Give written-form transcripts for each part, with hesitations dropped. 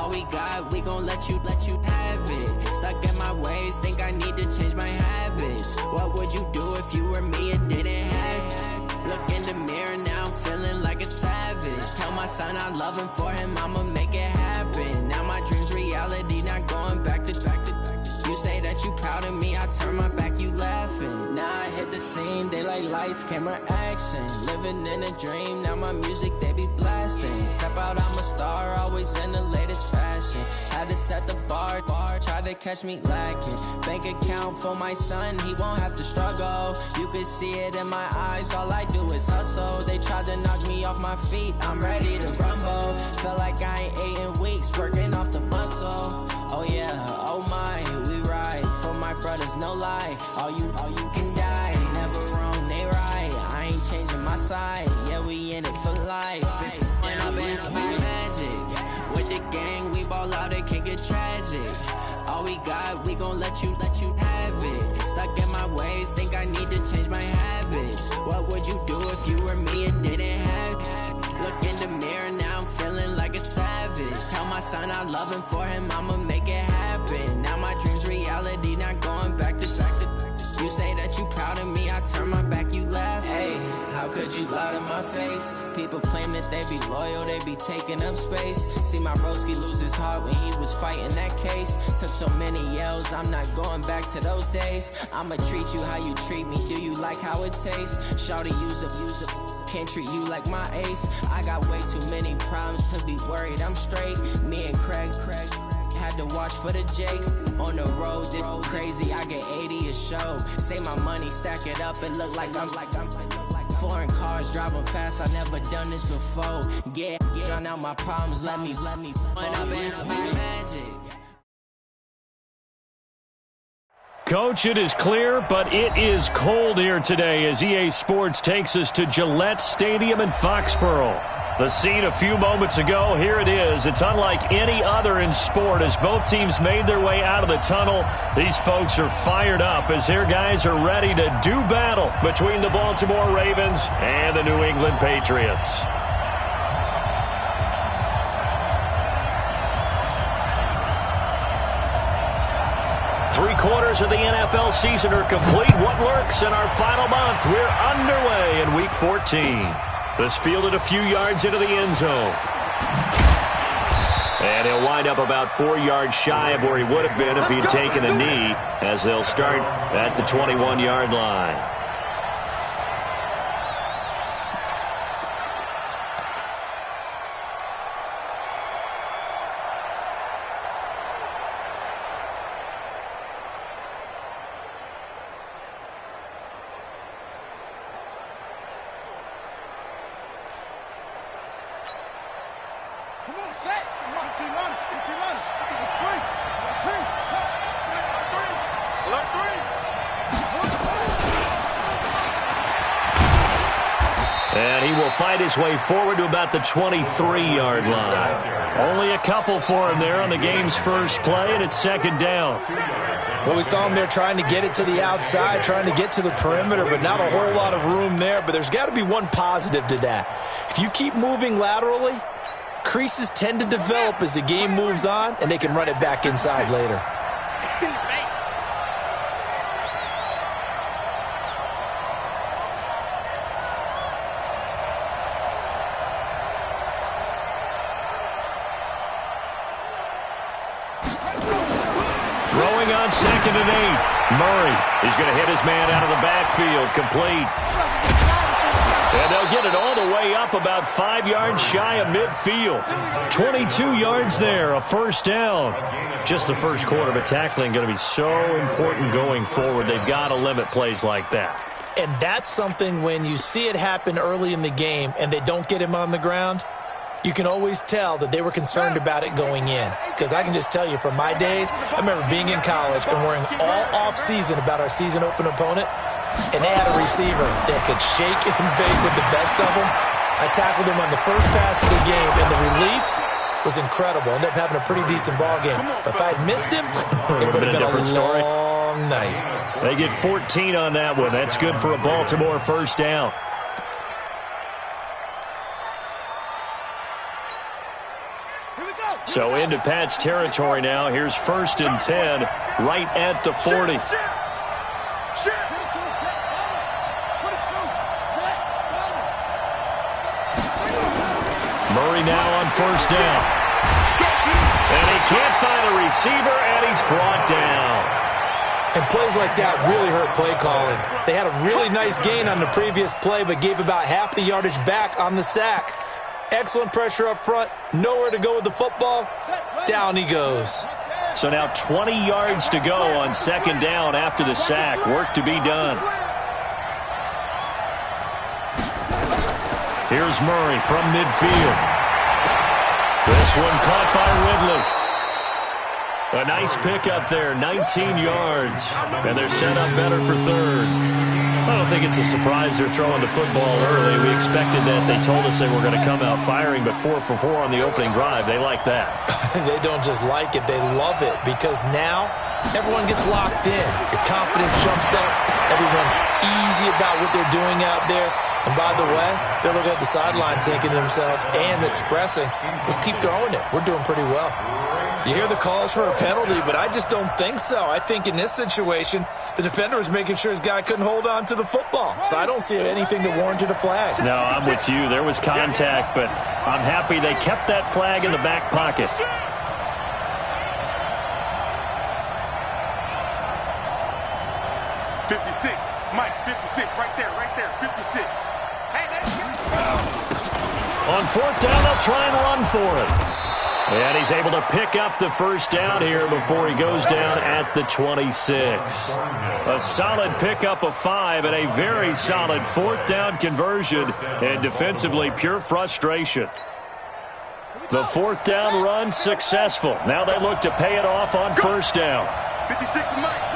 All we got, we gon' let you have it. Stuck in my ways, think I need to change my habits. What would you do if you were me and didn't have it? Look in the mirror now, I'm feeling like a savage. Tell my son I love him, for him I'ma make it happen. Now my dream's reality, not going back to. You say that you proud of me, I turn my back, you laughing. Now I hit the scene, they like lights, camera, action. Living in a dream, now my music, they be blasting. Step out, I'm a star, always in the latest fashion. Had to set the bar, tried to catch me lacking. Bank account for my son, he won't have to struggle. You can see it in my eyes, all I do is hustle. They tried to knock me off my feet, I'm ready to rumble. Felt like I ain't ate in weeks, working off the muscle. Oh yeah, oh my, we ride for my brothers, no lie. All you can die, never wrong, they right. I ain't changing my side, yeah, we in it for life. And I've been magic. With the gang, we ball out, it can get tragic. All we got, we gon' let you have it. Stuck in my ways, think I need to change my habits. What would you do if you were me and didn't have it? Look in the mirror, now I'm feeling like a savage. Tell my son I love him, for him I'ma make it happen. Now my dream's reality, not going back to. You say that you proud of me, I turn my back, you laugh. Hey, how could you lie to my face? People claim that they be loyal, they be taking up space. See my broski lose his heart when he was fighting that case. Took so many yells, I'm not going back to those days. I'ma treat you how you treat me, do you like how it tastes? Shawty, use up, can't treat you like my ace. I got way too many problems to be worried, I'm straight. Me and Craig had to watch for the Jakes. On the road, this crazy, I get 80 a show. Say my money, stack it up, it look like I'm foreign cars, driving fast, I never done this before. Get drown out my problems, let me when I've been magic. Coach, it is clear, but it is cold here today as EA Sports takes us to Gillette Stadium in Foxborough. The scene a few moments ago, here it is. It's unlike any other in sport as both teams made their way out of the tunnel. These folks are fired up as their guys are ready to do battle between the Baltimore Ravens and the New England Patriots. Three-quarters of the NFL season are complete. What lurks in our final month? We're underway in Week 14. This fielded a few yards into the end zone. And he'll wind up about 4 yards shy of where he would have been if he'd taken a knee, as they'll start at the 21-yard line. And he will fight his way forward to about the 23-yard line. Only a couple for him there on the game's first play, and it's second down. Well, we saw him there trying to get it to the outside, trying to get to the perimeter, but not a whole lot of room there. But there's got to be one positive to that. If you keep moving laterally, creases tend to develop as the game moves on, and they can run it back inside later. Throwing on 2nd and 8. Murray is going to hit his man out of the backfield, complete. And they'll get it all the way up about 5 yards shy of midfield. 22 yards there, a first down. Just the first quarter of a tackling going to be so important going forward. They've got to limit plays like that. And that's something when you see it happen early in the game and they don't get him on the ground, you can always tell that they were concerned about it going in. Because I can just tell you from my days, I remember being in college and worrying all off-season about our season open opponent, and they had a receiver that could shake and bake with the best of them. I tackled him on the first pass of the game, and the relief was incredible. Ended up having a pretty decent ball game. But if I had missed him, it would have been a long night. They get 14 on that one. That's good for a Baltimore first down. So into Pat's territory now. Here's 1st and 10 right at the 40. Murray now on 1st down. And he can't find a receiver, and he's brought down. And plays like that really hurt play calling. They had a really nice gain on the previous play, but gave about half the yardage back on the sack. Excellent pressure up front. Nowhere to go with the football. Down he goes. So now 20 yards to go on 2nd down after the sack. Work to be done. Here's Murray from midfield. This one caught by Ridley. A nice pickup there, 19 yards. And they're set up better for 3rd. I don't think it's a surprise they're throwing the football early. We expected that. They told us they were going to come out firing, but 4 for 4 on the opening drive. They like that. They don't just like it, they love it, because now everyone gets locked in. The confidence jumps up. Everyone's easy about what they're doing out there. And by the way, they're looking at the sideline thinking to themselves and expressing, let's keep throwing it. We're doing pretty well. You hear the calls for a penalty, but I just don't think so. I think in this situation, the defender was making sure his guy couldn't hold on to the football. So I don't see anything that warranted a flag. No, I'm with you. There was contact, but I'm happy they kept that flag in the back pocket. Mike, 56, right there, 56. On 4th down, they'll try and run for it. And he's able to pick up the 1st down here before he goes down at the 26. A solid pickup of 5 and a very solid 4th down conversion. And defensively, pure frustration. The 4th down run successful. Now they look to pay it off on 1st down. 56 Mike.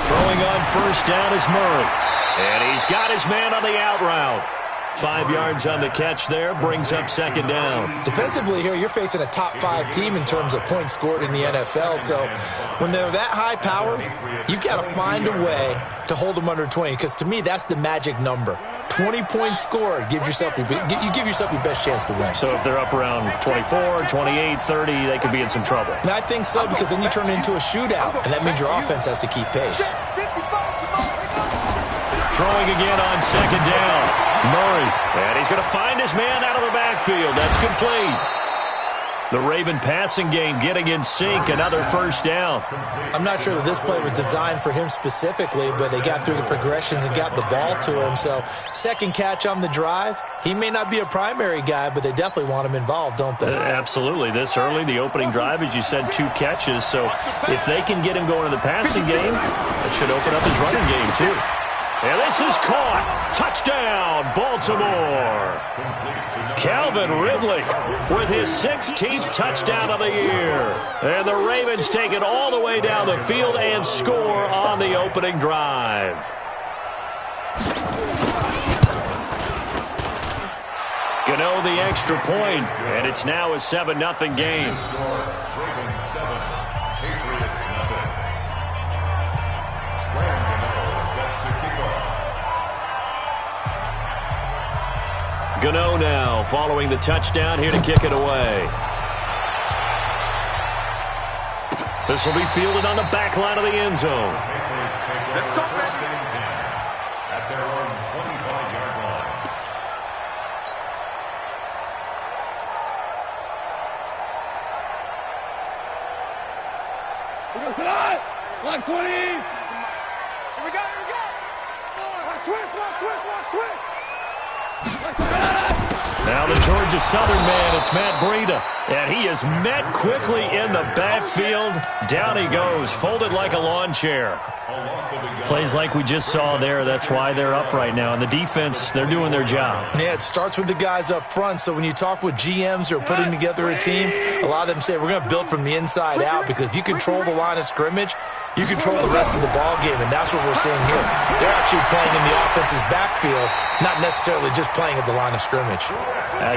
Throwing on 1st down is Murray. And he's got his man on the out route. 5 yards on the catch there, brings up 2nd down. Defensively here, you're facing a top 5 team in terms of points scored in the NFL. So when they're that high powered, you've got to find a way to hold them under 20. Because to me, that's the magic number. 20 points scored gives yourself you give yourself your best chance to win. So if they're up around 24, 28, 30, they could be in some trouble. And I think so, because then you turn it into a shootout, and that means your offense has to keep pace. Throwing again on 2nd down. Murray, and he's going to find his man out of the backfield. That's complete. The Raven passing game getting in sync. Another 1st down. I'm not sure that this play was designed for him specifically, but they got through the progressions and got the ball to him. So 2nd catch on the drive. He may not be a primary guy, but they definitely want him involved, don't they? Absolutely. This early, the opening drive, as you said, 2 catches. So if they can get him going in the passing game, that should open up his running game too. And this is caught. Touchdown, Baltimore. Calvin Ridley with his 16th touchdown of the year. And the Ravens take it all the way down the field and score on the opening drive. Gano the extra point, and it's now a 7-0 game. Gano now following the touchdown here to kick it away. This will be fielded on the back line of the end zone. Let's go, baby. At their own 25-yard line. Line 20. Here we go. Switch. Now the Georgia Southern man, it's Matt Breida. And he is met quickly in the backfield. Down he goes, folded like a lawn chair. Plays like we just saw there. That's why they're up right now. And the defense, they're doing their job. Yeah, it starts with the guys up front. So when you talk with GMs who are putting together a team, a lot of them say we're going to build from the inside out, because if you control the line of scrimmage, you control the rest of the ball game, and that's what we're seeing here. They're actually playing in the offense's backfield, not necessarily just playing at the line of scrimmage.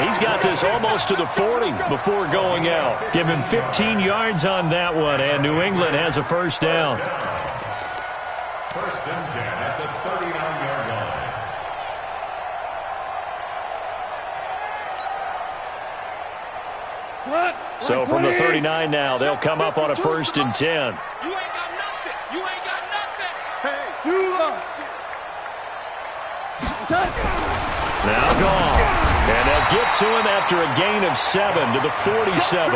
He's got this almost to the 40 before going out. Give him 15 yards on that one, and New England has a 1st down. 1st and 10 at the 39-yard line. So from the 39 now, they'll come up on a 1st and 10. You ain't got nothing. You ain't got nothing. Hey, shoot up. Now gone. And they'll get to him after a gain of 7 to the 47.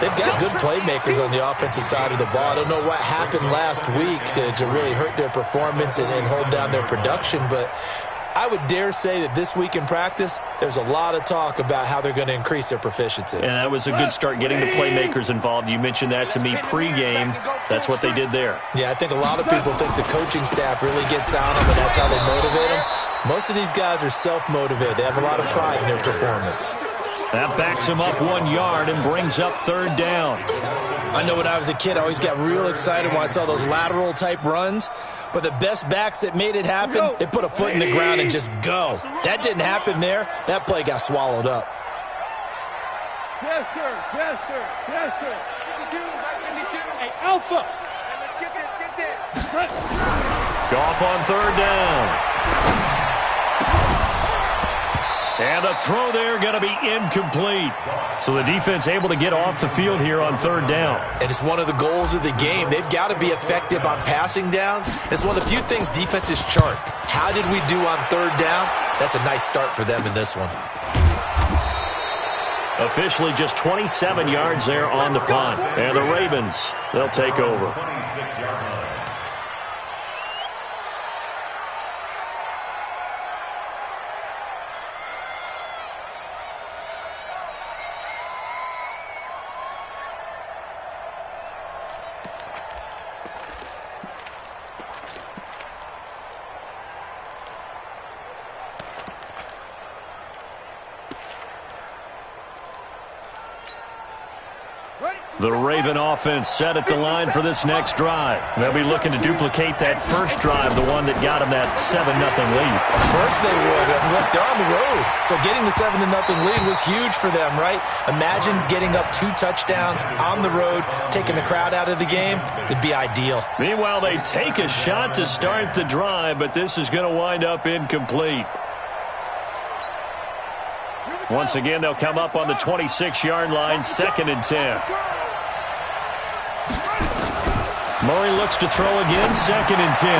They've got good playmakers on the offensive side of the ball. I don't know what happened last week to really hurt their performance and hold down their production, but I would dare say that this week in practice, there's a lot of talk about how they're going to increase their proficiency. And that was a good start getting the playmakers involved. You mentioned that to me pregame. That's what they did there. Yeah, I think a lot of people think the coaching staff really gets on them, and that's how they motivate them. Most of these guys are self-motivated. They have a lot of pride in their performance. That backs him up 1 yard and brings up 3rd down. I know when I was a kid, I always got real excited when I saw those lateral-type runs. But the best backs that made it happen, they put a foot in the ground and just go. That didn't happen there. That play got swallowed up. Yes, sir. Yes, sir. Yes, sir. 52, right 52. Hey, Alpha. Hey, let's get this. Goff on 3rd down. And the throw there going to be incomplete. So the defense able to get off the field here on 3rd down. And it's one of the goals of the game. They've got to be effective on passing downs. It's one of the few things defenses chart. How did we do on 3rd down? That's a nice start for them in this one. Officially just 27 yards there on the punt. And the Ravens, they'll take over. 26-yard line. The Raven offense set at the line for this next drive. They'll be looking to duplicate that first drive, the one that got them that 7-0 lead. Of course they would. Look, they're on the road. So getting the 7-0 lead was huge for them, right? Imagine getting up 2 touchdowns on the road, taking the crowd out of the game. It'd be ideal. Meanwhile, they take a shot to start the drive, but this is going to wind up incomplete. Once again, they'll come up on the 26-yard line, 2nd and 10. Murray looks to throw again, 2nd and 10.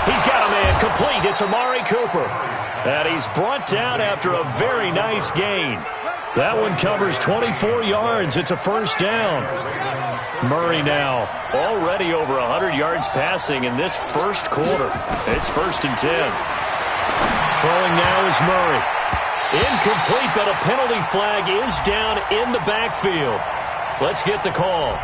He's got a man complete. It's Amari Cooper. And he's brought down after a very nice gain. That one covers 24 yards. It's a 1st down. Murray now already over 100 yards passing in this first quarter. It's 1st and 10. Throwing now is Murray. Incomplete, but a penalty flag is down in the backfield. Let's get the call.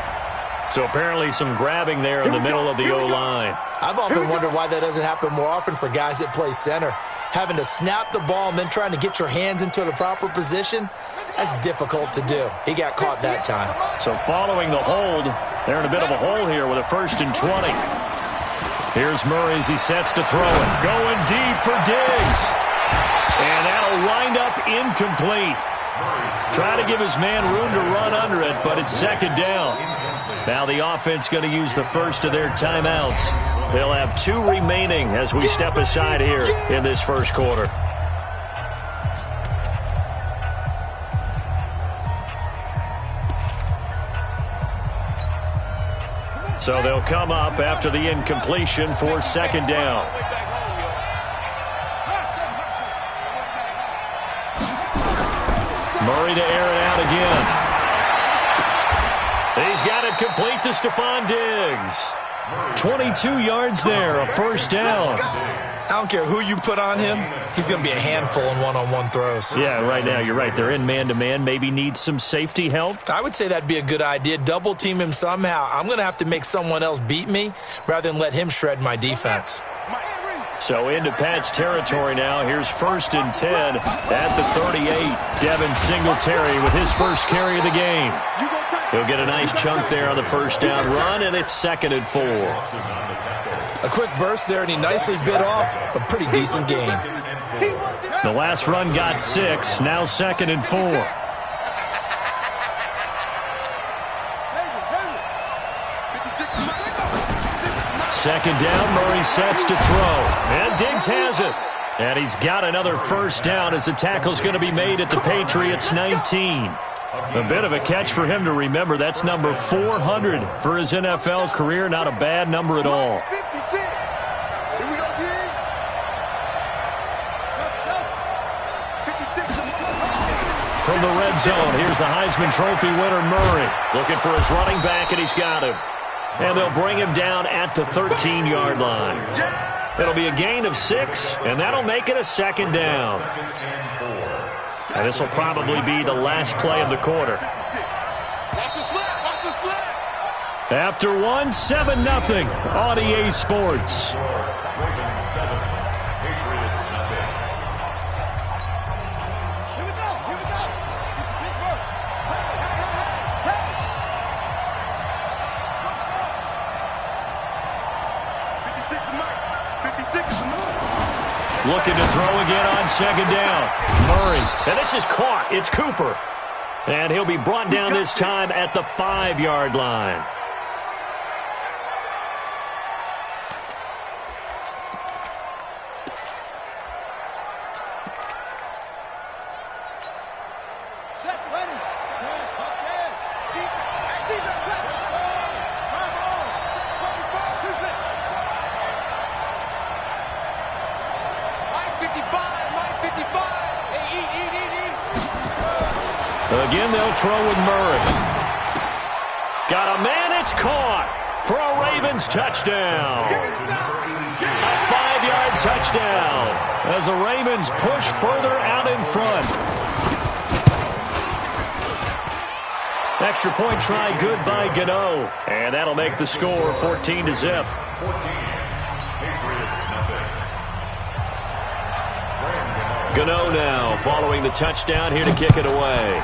So apparently some grabbing there in the middle of the O-line. I've often wondered why that doesn't happen more often for guys that play center. Having to snap the ball and then trying to get your hands into the proper position, that's difficult to do. He got caught that time. So following the hold, they're in a bit of a hole here with a 1st and 20. Here's Murray as he sets to throw it. Going deep for Diggs. And that'll wind up incomplete. Try to give his man room to run under it, but it's 2nd down. Now the offense going to use the first of their timeouts. They'll have 2 remaining as we step aside here in this first quarter. So they'll come up after the incompletion for 2nd down. Murray to air it out again. He's got it complete to Stephon Diggs. 22 yards there, a 1st down. I don't care who you put on him. He's going to be a handful in one-on-one throws. Yeah, right now, you're right. They're in man-to-man. Maybe need some safety help. I would say that'd be a good idea. Double team him somehow. I'm going to have to make someone else beat me rather than let him shred my defense. So into Pat's territory now. Here's 1st and 10 at the 38. Devin Singletary with his first carry of the game. He'll get a nice chunk there on the 1st down run, and it's 2nd and 4. A quick burst there, and he nicely bit off a pretty decent gain. The last run got 6, now 2nd and 4. Second down, Murray sets to throw. And Diggs has it. And he's got another 1st down as the tackle's going to be made at the Patriots' 19. A bit of a catch for him to remember. That's number 400 for his NFL career. Not a bad number at all. 56. Here we go, D. 56. From the red zone, here's the Heisman Trophy winner, Murray. Looking for his running back, and he's got him. And they'll bring him down at the 13-yard line. It'll be a gain of 6, and that'll make it a second down. And this will probably be the last play of the quarter. Watch the slip. Watch the slip. After one, 7-0 on EA Sports. Here we go. Here we go. Pittsburgh. Hey. 56 is Mike. 56 is Mike. Looking to throw again on second down. Murray. And this is caught. It's Cooper. And he'll be brought down this time at the 5-yard line. Set, ready. Touchdown. Defense, left. Time on. 24, 2 6. Mike 55. Mike 55. Hey, eat. Again, they'll throw with Murray. Got a man. It's caught for a Ravens touchdown. A 5-yard touchdown as the Ravens push further out in front. Extra point try good by Gano. And that'll make the score 14-0. Gano now following the touchdown here to kick it away.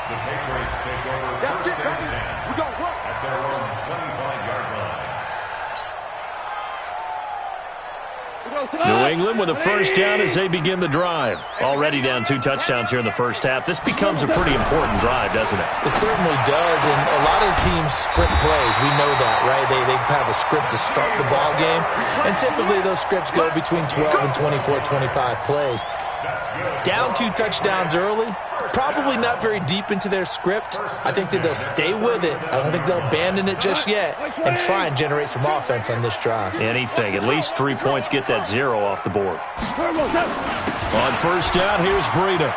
The Patriots take over first and 10 We gonna work. at their own 25-yard line. New England with a first down as they begin the drive. Already down 2 touchdowns here in the first half. This becomes a pretty important drive, doesn't it? It certainly does, and a lot of teams script plays. We know that, right? They have a script to start the ball game, and typically those scripts go between 12 and 24, 25 plays. Down 2 touchdowns early, probably not very deep into their script. I think that they'll stay with it. I don't think they'll abandon it just yet and try and generate some offense on this drive. Anything. At least 3 points. Get that 0 off the board. On first down, here's Breida.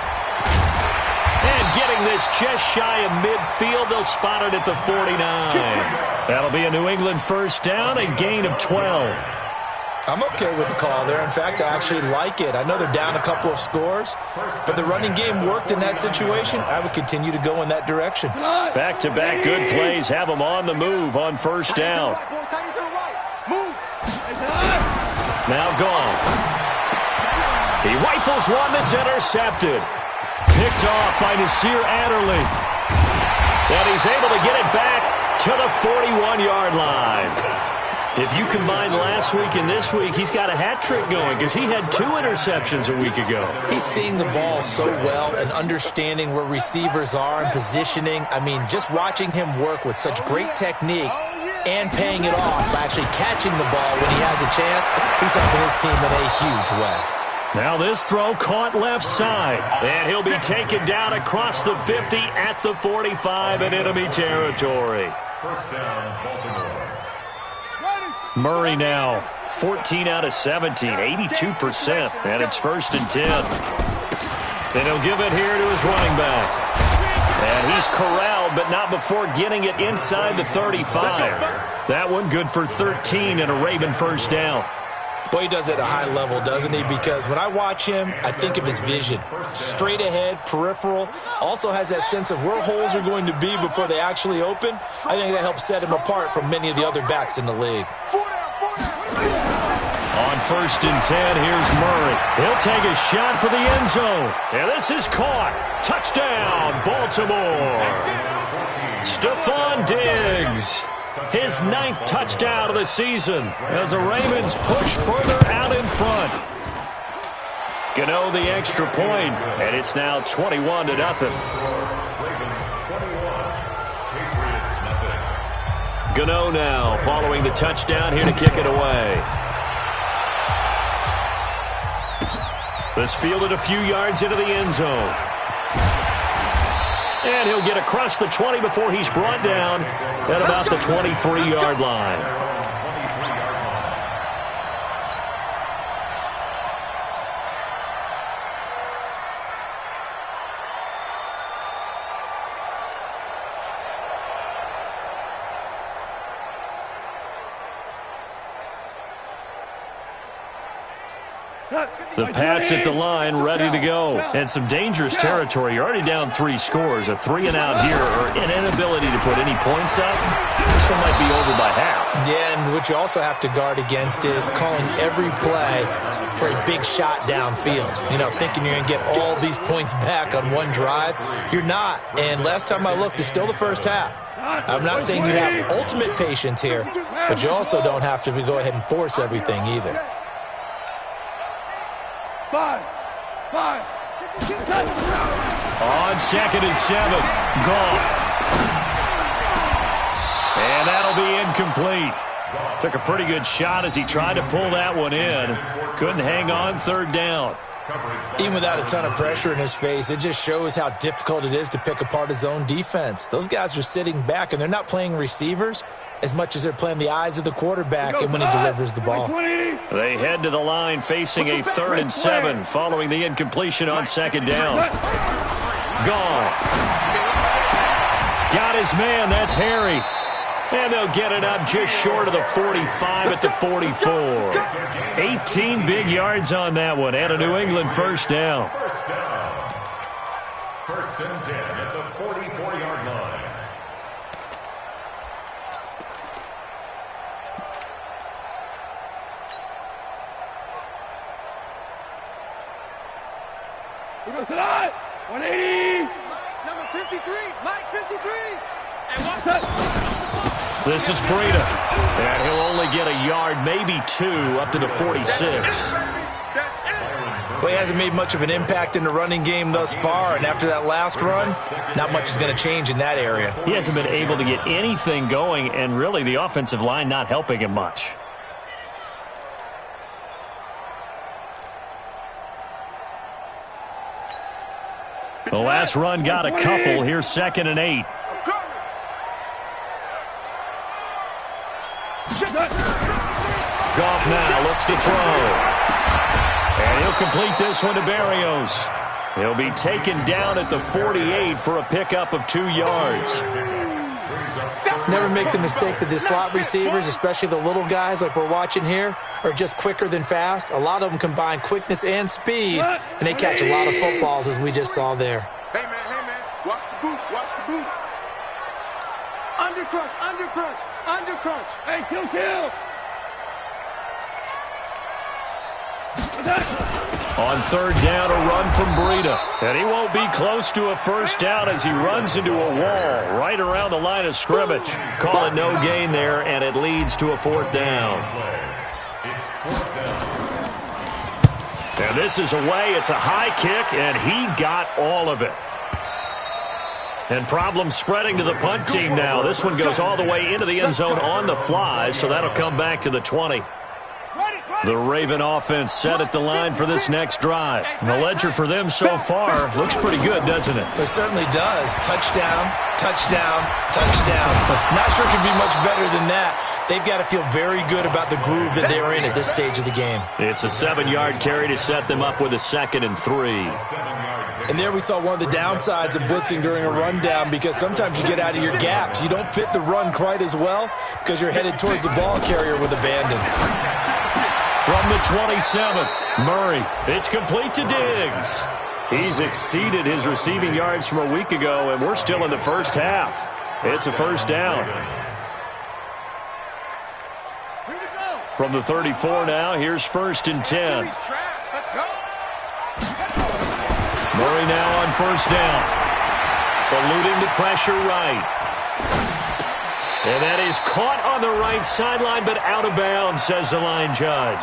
And getting this just shy of midfield, they'll spot it at the 49. That'll be a New England first down and gain of 12. I'm okay with the call there. In fact, I actually like it. I know they're down a couple of scores, but the running game worked in that situation. I would continue to go in that direction. Back-to-back good plays have them on the move on first down. Now gone. He rifles one that's intercepted. Picked off by Nasir Adderley. And he's able to get it back to the 41-yard line. If you combine last week and this week, he's got a hat trick going because he had 2 interceptions a week ago. He's seeing the ball so well and understanding where receivers are and positioning. I mean, just watching him work with such great technique and paying it off by actually catching the ball when he has a chance, he's helping his team in a huge way. Now this throw caught left side, and he'll be taken down across the 50 at the 45 in enemy territory. First down, Baltimore. Murray now, 14 out of 17, 82%, and it's first and 10. And he'll give it here to his running back. And he's corralled, but not before getting it inside the 35. That one good for 13 and a Raven first down. Boy, he does it at a high level, doesn't he? Because when I watch him, I think of his vision. Straight ahead, peripheral. Also has that sense of where holes are going to be before they actually open. I think that helps set him apart from many of the other backs in the league. On first and 10, here's Murray. He'll take a shot for the end zone. And this is caught. Touchdown, Baltimore. Stephon Diggs. His 9th touchdown of the season as the Ravens push further out in front. Gano the extra point, and it's now 21-0. Gano now following the touchdown here to kick it away. This fielded a few yards into the end zone. And he'll get across the 20 before he's brought down at about the 23-yard line. The Pats at the line, ready to go. And some dangerous territory. You're already down 3 scores. A 3-and-out here, or an inability to put any points up. This one might be over by half. Yeah, and what you also have to guard against is calling every play for a big shot downfield. You know, thinking you're going to get all these points back on one drive. You're not. And last time I looked, it's still the first half. I'm not saying you have ultimate patience here, but you also don't have to go ahead and force everything either. 5. On 2nd and 7, Goff. And that'll be incomplete. Took a pretty good shot as he tried to pull that one in. Couldn't hang on 3rd down. Even without a ton of pressure in his face, it just shows how difficult it is to pick apart his own defense. Those guys are sitting back, and they're not playing receivers as much as they're playing the eyes of the quarterback and when he delivers the ball. They head to the line facing a 3rd and 7 following the incompletion on 2nd down. Goff. Got his man. That's Harry. And they'll get it up just short of the 45 at the 44. 18 big yards on that one, and a New England first down. First and 10 at the 44-yard line. Who goes to that? 180. Number 53, Mike 53. And what's that? This is Breida, and he'll only get a yard, maybe 2, up to the 46. Well, he hasn't made much of an impact in the running game thus far, and after that last run, not much is going to change in that area. He hasn't been able to get anything going, and really the offensive line not helping him much. The last run got a couple. Here's 2nd and 8. Goff now looks to throw. And he'll complete this one to Berrios. He'll be taken down at the 48 for a pickup of 2 yards. Never make the mistake that the slot receivers, especially the little guys like we're watching here, are just quicker than fast. A lot of them combine quickness and speed, and they catch a lot of footballs, as we just saw there. Hey, man, watch the boot, watch the boot. Undercrunch, undercrunch, undercrunch. Hey, kill. On 3rd down, a run from Breida. And he won't be close to a first down as he runs into a wall right around the line of scrimmage. Call it no gain there, and it leads to a 4th down. And this is away. It's a high kick, and he got all of it. And problems spreading to the punt team now. This one goes all the way into the end zone on the fly, so that'll come back to the 20. The Raven offense set at the line for this next drive. The ledger for them so far looks pretty good, doesn't it? It certainly does. Touchdown, touchdown, touchdown. Not sure it can be much better than that. They've got to feel very good about the groove that they're in at this stage of the game. It's a 7-yard carry to set them up with a 2nd and 3. And there we saw one of the downsides of blitzing during a rundown, because sometimes you get out of your gaps. You don't fit the run quite as well because you're headed towards the ball carrier with abandon. From the 27, Murray. It's complete to Diggs. He's exceeded his receiving yards from a week ago, and we're still in the first half. It's a first down. From the 34 now, here's 1st and 10. Murray now on 1st down. Eluding the pressure right. And that is caught on the right sideline, but out of bounds, says the line judge.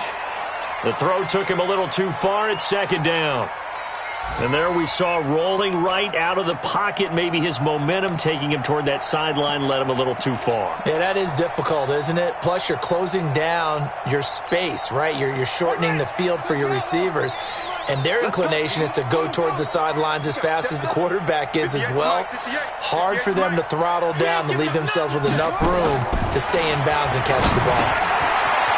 The throw took him a little too far. It's 2nd down. And there we saw rolling right out of the pocket. Maybe his momentum taking him toward that sideline led him a little too far. Yeah, that is difficult, isn't it? Plus, you're closing down your space, right? You're shortening the field for your receivers. And their inclination is to go towards the sidelines as fast as the quarterback is as well. Hard for them to throttle down to leave themselves with enough room to stay in bounds and catch the ball.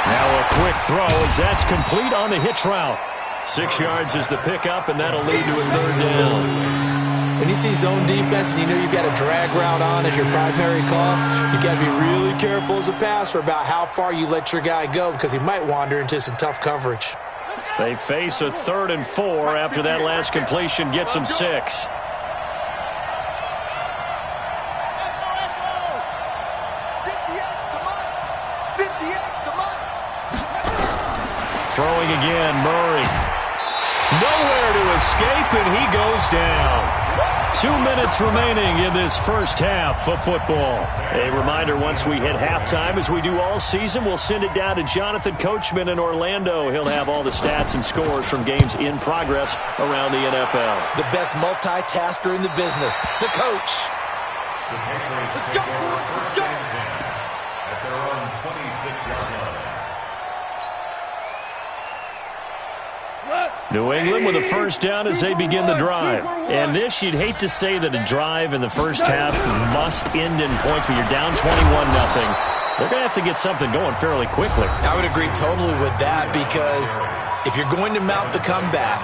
Now a quick throw as that's complete on the hitch route. 6 yards is the pickup, and that'll lead to a third down. When you see zone defense and you know you've got a drag route on as your primary call, you've got to be really careful as a passer about how far you let your guy go because he might wander into some tough coverage. They face a 3rd and 4 after that last completion gets them 6. Throwing again, Murray. Nowhere to escape, and he goes down. 2 minutes remaining in this first half of football. A reminder, once we hit halftime, as we do all season, we'll send it down to Jonathan Coachman in Orlando. He'll have all the stats and scores from games in progress around the NFL. The best multitasker in the business, the coach. Let's go. Let's go. At their own 26-yard line. New England with a first down as they begin the drive. And this, you'd hate to say that a drive in the first half must end in points, but you're down 21-0. They're going to have to get something going fairly quickly. I would agree totally with that because if you're going to mount the comeback,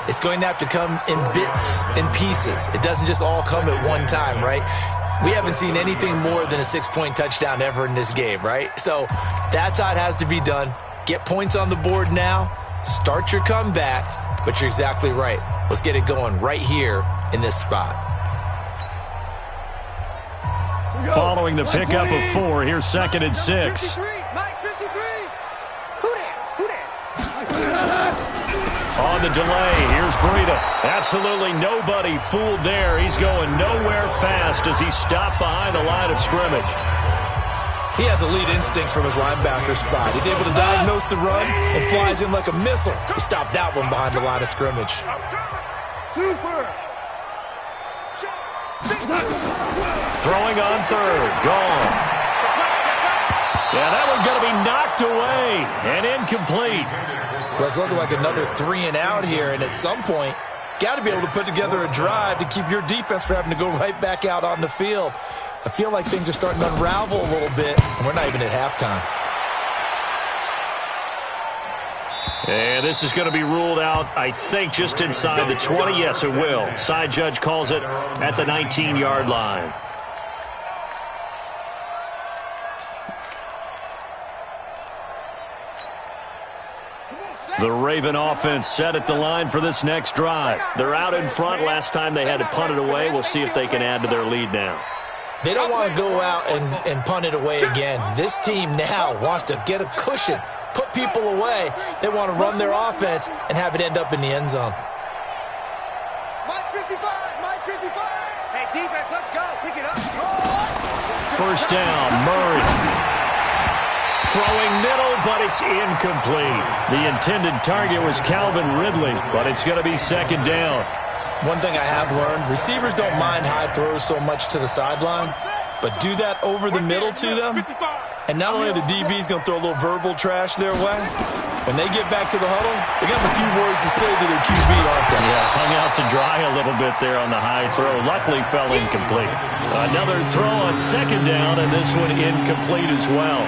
it's going to have to come in bits and pieces. It doesn't just all come at one time, right? We haven't seen anything more than a 6-point touchdown ever in this game, right? So that's how it has to be done. Get points on the board now. Start your comeback, but you're exactly right. Let's get it going right here in this spot. Following the pickup of 4, here's 2nd and 6. Mike 53. Who that? On the delay, here's Breida. Absolutely nobody fooled there. He's going nowhere fast as he stopped behind the line of scrimmage. He has elite instincts from his linebacker spot. He's able to diagnose the run and flies in like a missile to stop that one behind the line of scrimmage. Super. Throwing on 3rd, gone. Yeah, that one's going to be knocked away and incomplete. Well, it's looking like another 3 and out here, and at some point, got to be able to put together a drive to keep your defense from having to go right back out on the field. I feel like things are starting to unravel a little bit, and we're not even at halftime. And this is going to be ruled out, I think, just inside the 20. Yes, it will. Side judge calls it at the 19-yard line. The Raven offense set at the line for this next drive. They're out in front. Last time they had to punt it away. We'll see if they can add to their lead now. They don't want to go out and punt it away again. This team now wants to get a cushion, put people away. They want to run their offense and have it end up in the end zone. Mike 55. Mike 55. Hey, defense, let's go. Pick it up. First down, Murray. Throwing middle, but it's incomplete. The intended target was Calvin Ridley, but it's going to be 2nd down. One thing I have learned, receivers don't mind high throws so much to the sideline, but do that over the middle to them, and not only are the DBs going to throw a little verbal trash their way, when they get back to the huddle, they got a few words to say to their QB, aren't they? Yeah, hung out to dry a little bit there on the high throw. Luckily fell incomplete. Another throw on 2nd down, and this one incomplete as well.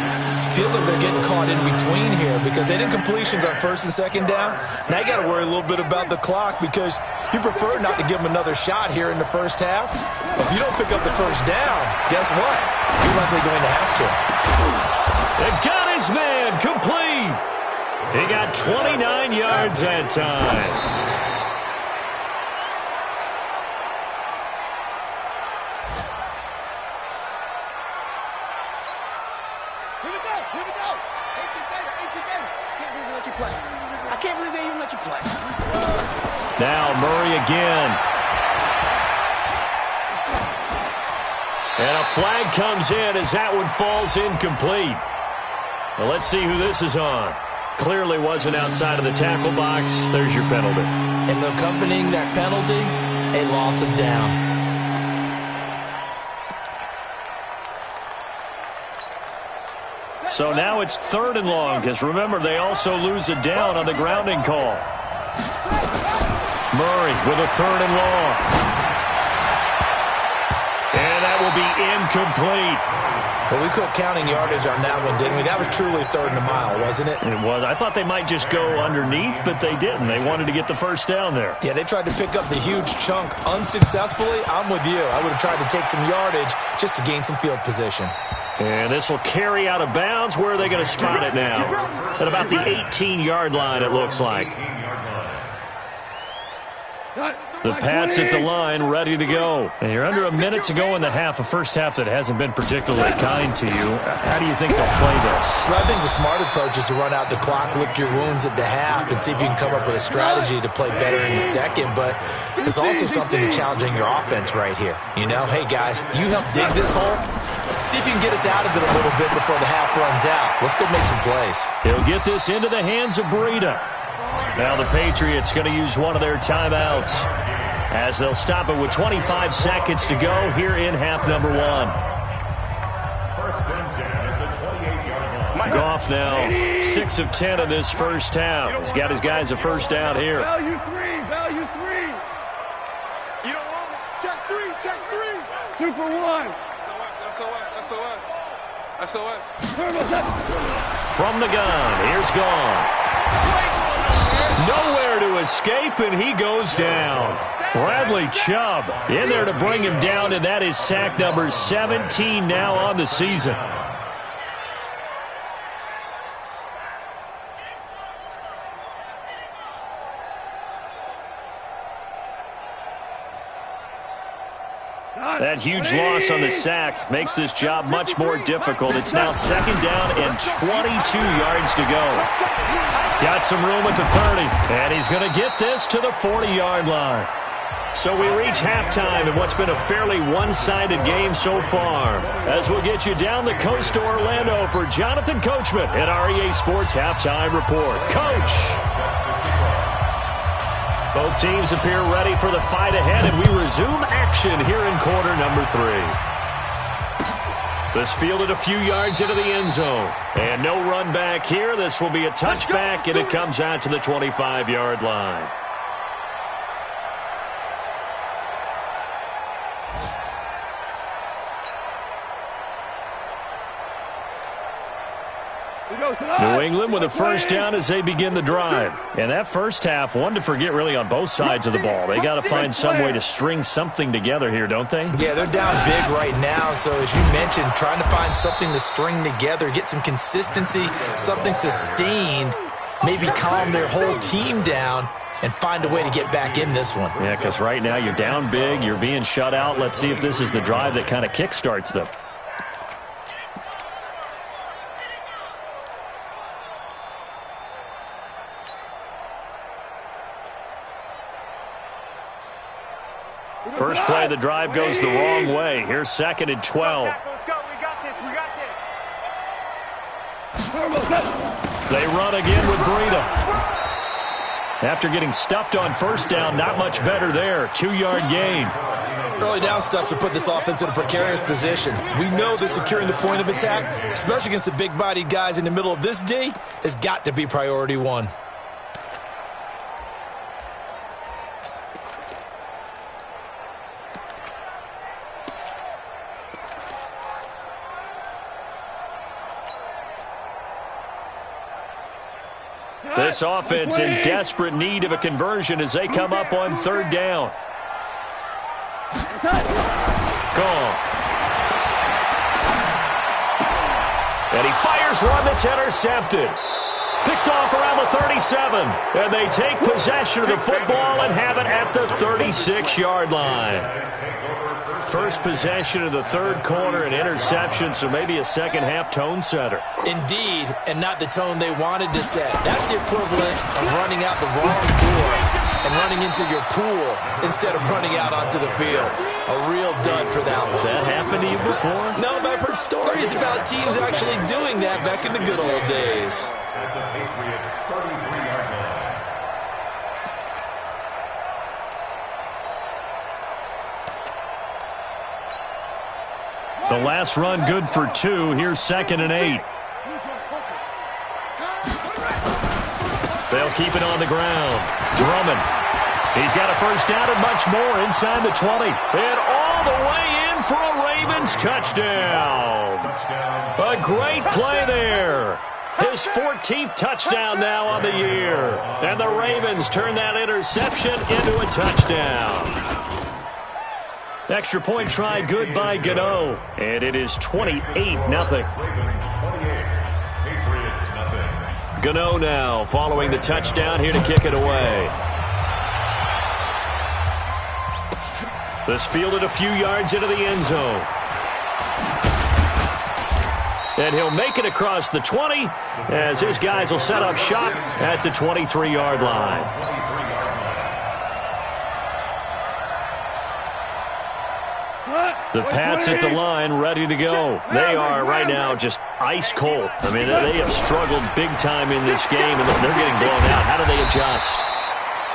Feels like they're getting caught in between here because they did incompletions on 1st and 2nd down. Now you got to worry a little bit about the clock because you prefer not to give them another shot here in the first half. If you don't pick up the first down, guess what? You're likely going to have to. They got his man complete. He got 29 yards that time. Now Murray again. And a flag comes in as that one falls incomplete. Well, let's see who this is on. Clearly wasn't outside of the tackle box. There's your penalty. And accompanying that penalty, a loss of down. So now it's 3rd and long, because remember, they also lose a down on the grounding call. Murray with a 3rd and long. And that will be incomplete. Well, we quit counting yardage on that one, didn't we? That was truly 3rd and a mile, wasn't it? It was. I thought they might just go underneath, but they didn't. They wanted to get the first down there. Yeah, they tried to pick up the huge chunk unsuccessfully. I'm with you. I would have tried to take some yardage just to gain some field position. And this will carry out of bounds. Where are they going to spot it now? At about the 18-yard line, it looks like. The Pats at the line, ready to go. And you're under a minute to go in the half, a first half that hasn't been particularly kind to you. How do you think they'll play this? Well, I think the smart approach is to run out the clock, lick your wounds at the half, and see if you can come up with a strategy to play better in the second. But there's also something to challenging your offense right here. You know, hey, guys, you help dig this hole. See if you can get us out of it a little bit before the half runs out. Let's go make some plays. He'll get this into the hands of Breida. Now the Patriots going to use one of their timeouts as they'll stop it with 25 seconds to go here in half number 1. Goff now 6 of 10 in this first half. He's got his guys a first down here. Value 3. You don't want it. Check 3. 2 for 1. SOS. From the gun, here's Goff. Nowhere to escape, and he goes down. Bradley Chubb in there to bring him down, and that is sack number 17 now on the season. That huge loss on the sack makes this job much more difficult. It's now 2nd down and 22 yards to go. Got some room at the 30, and he's going to get this to the 40-yard line. So we reach halftime in what's been a fairly one-sided game so far. As we'll get you down the coast to Orlando for Jonathan Coachman at REA Sports Halftime Report. Coach! Both teams appear ready for the fight ahead, and we resume action here in quarter number 3. This fielded a few yards into the end zone. And no run back here. This will be a touchback, and it comes out to the 25-yard line. New England with a first down as they begin the drive. And that first half, one to forget really on both sides of the ball. They got to find some way to string something together here, don't they? Yeah, they're down big right now. So as you mentioned, trying to find something to string together, get some consistency, something sustained, maybe calm their whole team down and find a way to get back in this one. Yeah, because right now you're down big, you're being shut out. Let's see if this is the drive that kind of kickstarts them. First play of the drive goes the wrong way. Here's 2nd and 12. Let's go. We got this. They run again with Breida. After getting stuffed on first down, not much better there. 2-yard gain. Early down stuff to put this offense in a precarious position. We know that securing the point of attack, especially against the big-bodied guys in the middle of this D, has got to be priority 1. This offense in desperate need of a conversion as they come up on 3rd down. Gone. And he fires one that's intercepted. Picked off around the 37. And they take possession of the football and have it at the 36-yard line. First possession of the 3rd quarter, an interception, so maybe a second-half tone setter. Indeed, and not the tone they wanted to set. That's the equivalent of running out the wrong door and running into your pool instead of running out onto the field. A real dud for that one. Has that happened to you before? No, but I've heard stories about teams actually doing that back in the good old days. At the Patriots' 33-yard line. The last run good for 2. Here's 2nd and 8. They'll keep it on the ground. Drummond. He's got a first down and much more inside the 20. And all the way in for a Ravens touchdown. A great play there. His 14th touchdown now on the year. And the Ravens turn that interception into a touchdown. Extra point try good by Gano. And it is 28-0. Gano now following the touchdown here to kick it away. This fielded a few yards into the end zone. And he'll make it across the 20 as his guys will set up shop at the 23-yard line. The Pats at the line ready to go. They are right now just ice cold. I mean, they have struggled big time in this game, and they're getting blown out. How do they adjust?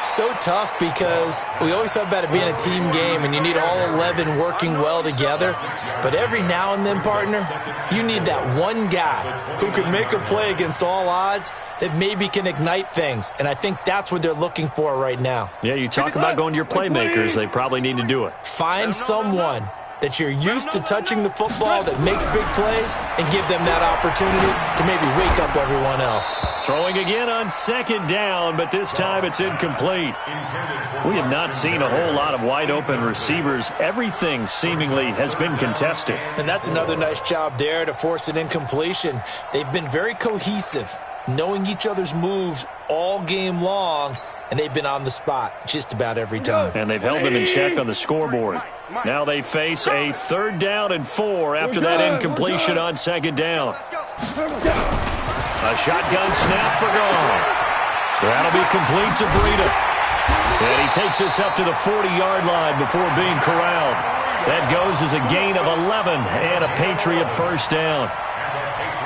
So tough because we always talk about it being a team game and you need all 11 working well together. But every now and then, partner, you need that one guy who can make a play against all odds that maybe can ignite things. And I think that's what they're looking for right now. Yeah, you talk about going to your playmakers. They probably need to do it. Find someone that you're used to touching the football that makes big plays and give them that opportunity to maybe wake up everyone else. Throwing again on 2nd down, but this time it's incomplete. We have not seen a whole lot of wide-open receivers. Everything seemingly has been contested. And that's another nice job there to force an incompletion. They've been very cohesive, knowing each other's moves all game long, and they've been on the spot just about every time. And they've held them in check on the scoreboard. Now they face a 3rd down and 4 after that incompletion on 2nd down. A shotgun snap for Goff. That'll be complete to Breida. And he takes us up to the 40-yard line before being corralled. That goes as a gain of 11 and a Patriot first down.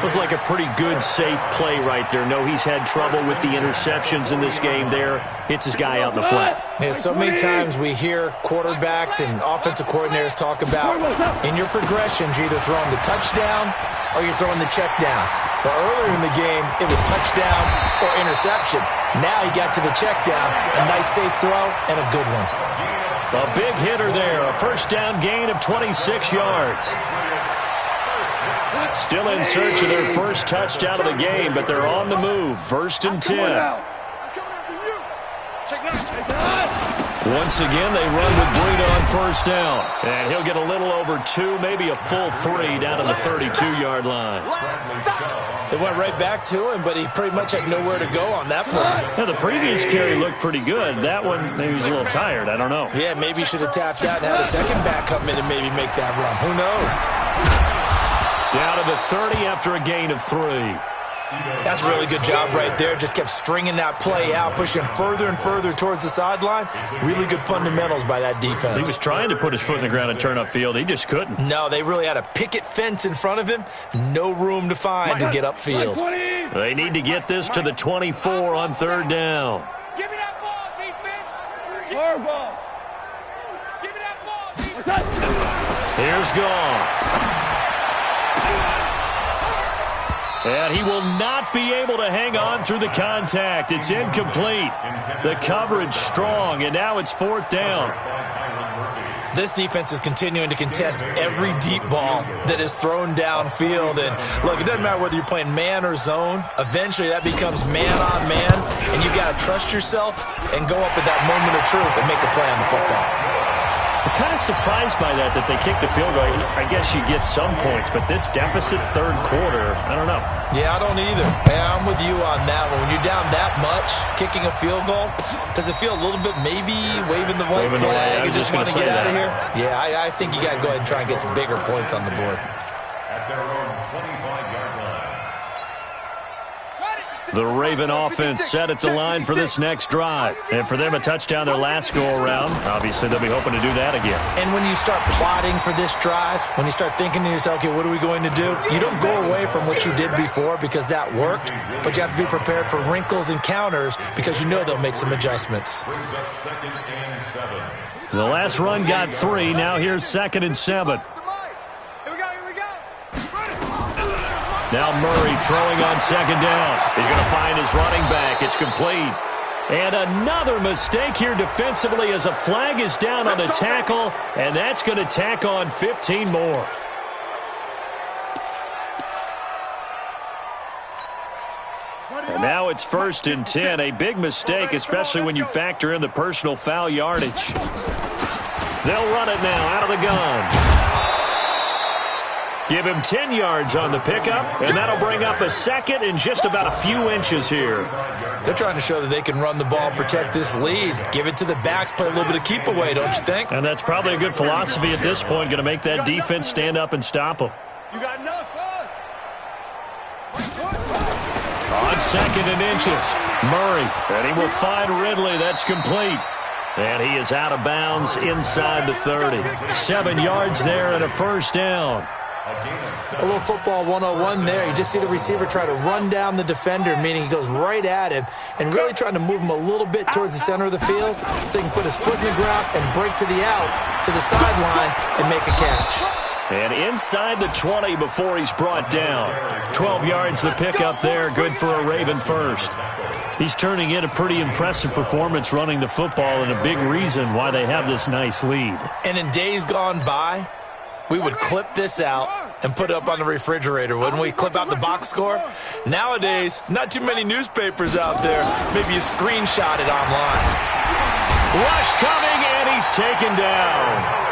Looked like a pretty good, safe play right there. No, he's had trouble with the interceptions in this game there. Hits his guy out in the flat. Yeah, so many times we hear quarterbacks and offensive coordinators talk about in your progressions, you're either throwing the touchdown or you're throwing the check down. But earlier in the game, it was touchdown or interception. Now he got to the check down, a nice safe throw, and a good one. A big hitter there, a first down gain of 26 yards. Still in search of their first touchdown of the game, but they're on the move. 1st and 10. Once again, they run with Breida on first down. And he'll get a little over 2, maybe a full 3 down to the 32-yard line. They went right back to him, but he pretty much had nowhere to go on that play. Yeah, the previous carry looked pretty good. That one, maybe he was a little tired. I don't know. Yeah, maybe he should have tapped out and had a second back come in and maybe make that run. Who knows? Down to the 30 after a gain of 3. That's a really good job right there. Just kept stringing that play out, pushing further and further towards the sideline. Really good fundamentals by that defense. He was trying to put his foot in the ground and turn upfield. He just couldn't. No, they really had a picket fence in front of him. No room to find to get upfield. They need to get this to the 24 on 3rd down. Give me that ball, defense. Ball. Give me that ball, defense. Here's Goff. And he will not be able to hang on through the contact. It's incomplete. The coverage strong, and now it's 4th down. This defense is continuing to contest every deep ball that is thrown downfield. And, look, it doesn't matter whether you're playing man or zone. Eventually, that becomes man on man, and you got to trust yourself and go up at that moment of truth and make a play on the football. I'm kind of surprised by that they kicked the field goal. I guess you get some points, but this deficit 3rd quarter, I don't know. Yeah, I don't either. Yeah, I'm with you on that one. When you're down that much, kicking a field goal, does it feel a little bit maybe waving the white flag and just want to get out of here? Yeah, I think you got to go ahead and try and get some bigger points on the board. At their own 25-yard line. The Raven offense set at the line for this next drive. And for them, a touchdown their last go-around. Obviously, they'll be hoping to do that again. And when you start plotting for this drive, when you start thinking to yourself, okay, what are we going to do? You don't go away from what you did before because that worked, but you have to be prepared for wrinkles and counters because you know they'll make some adjustments. The last run got 3. Now here's 2nd and 7. Now Murray throwing on 2nd down. He's going to find his running back. It's complete. And another mistake here defensively as a flag is down on the tackle, and that's going to tack on 15 more. And now it's 1st and 10. A big mistake, especially when you factor in the personal foul yardage. They'll run it now out of the gun. Give him 10 yards on the pickup, and that'll bring up a 2nd and just about a few inches here. They're trying to show that they can run the ball, protect this lead. Give it to the backs, play a little bit of keep away, don't you think? And that's probably a good philosophy at this point, going to make that defense stand up and stop them. You got enough, On 2nd and inches, Murray, and he will find Ridley. That's complete. And he is out of bounds inside the 30. 7 yards there and a 1st down. A little football 101 there. You just see the receiver try to run down the defender, meaning he goes right at him and really trying to move him a little bit towards the center of the field so he can put his foot in the ground and break to the out, to the sideline, and make a catch. And inside the 20 before he's brought down. 12 yards the pickup there, good for a Raven first. He's turning in a pretty impressive performance running the football and a big reason why they have this nice lead. And in days gone by, we would clip this out and put it up on the refrigerator, wouldn't we? Clip out the box score. Nowadays, not too many newspapers out there. Maybe you screenshot it online. Rush coming, and he's taken down.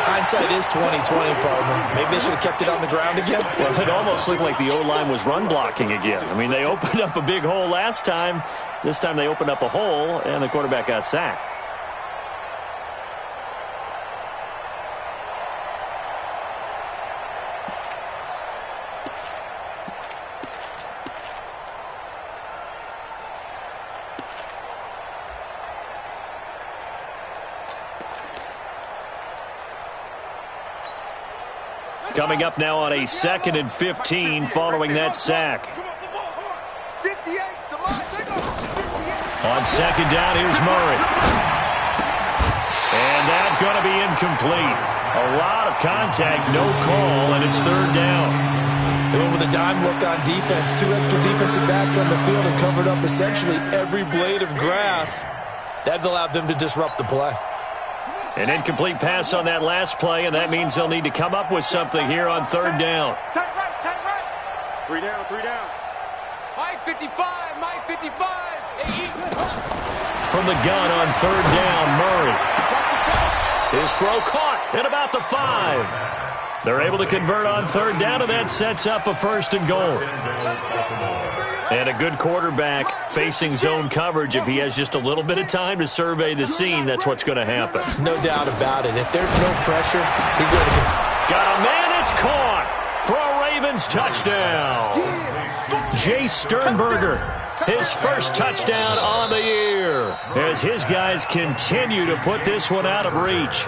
Hindsight is 20/20, partner. Maybe they should have kept it on the ground again. Well, it almost looked like the O-line was run blocking again. I mean, they opened up a big hole last time. This time they opened up a hole, and the quarterback got sacked. Coming up now on a 2nd and 15 following that sack. On 2nd down, here's Murray. And that's going to be incomplete. A lot of contact, no call, and it's 3rd down. They went with a dime look on defense. 2 extra defensive backs on the field and covered up essentially every blade of grass. That allowed them to disrupt the play. An incomplete pass on that last play, and that means they'll need to come up with something here on 3rd down. Tight right. 3 down, 3 down. Mike 55, Mike 55. From the gun on 3rd down, Murray. His throw caught at about the 5. They're able to convert on 3rd down, and that sets up a 1st and goal. And a good quarterback facing zone coverage. If he has just a little bit of time to survey the scene, that's what's going to happen. No doubt about it. If there's no pressure, he's going to continue. Got a man, it's caught for a Ravens touchdown. Jay Sternberger, his first touchdown on the year, as his guys continue to put this one out of reach.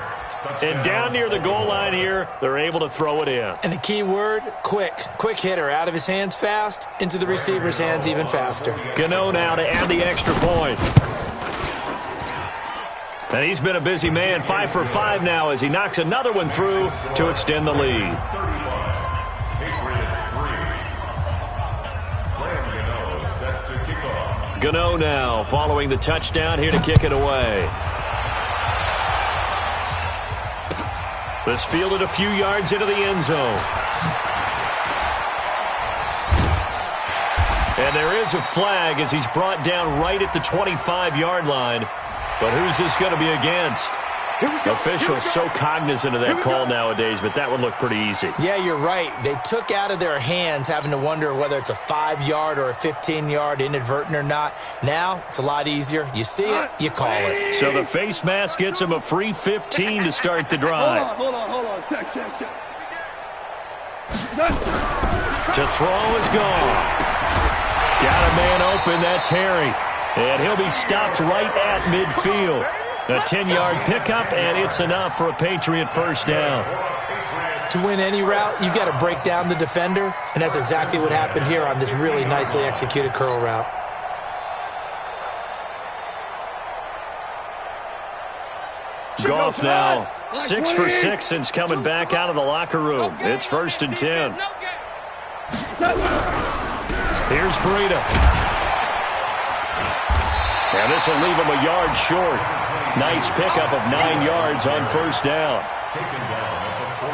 And down near the goal line here, they're able to throw it in. And the key word, quick. Quick hitter. Out of his hands fast, into the receiver's hands even faster. Gano now to add the extra point. And he's been a busy man, 5 for 5 now as he knocks another one through to extend the lead. Gano now following the touchdown here to kick it away. This fielded a few yards into the end zone. And there is a flag as he's brought down right at the 25-yard line. But who's this going to be against? Officials so cognizant of that call nowadays, but that would look pretty easy. Yeah, you're right. They took out of their hands having to wonder whether it's a 5-yard or a 15-yard inadvertent or not. Now, it's a lot easier. You see it, you call it. So the face mask gets him a free 15 to start the drive. Hold on. Check. To throw is gone. Got a man open, that's Harry. And he'll be stopped right at midfield. A 10-yard pickup, and it's enough for a Patriot first down. To win any route, you've got to break down the defender, and that's exactly what happened here on this really nicely executed curl route. Goff now 6 for 6 since coming back out of the locker room. It's 1st and 10. Here's Breida. And this will leave him a yard short. Nice pickup of 9 yards on first down.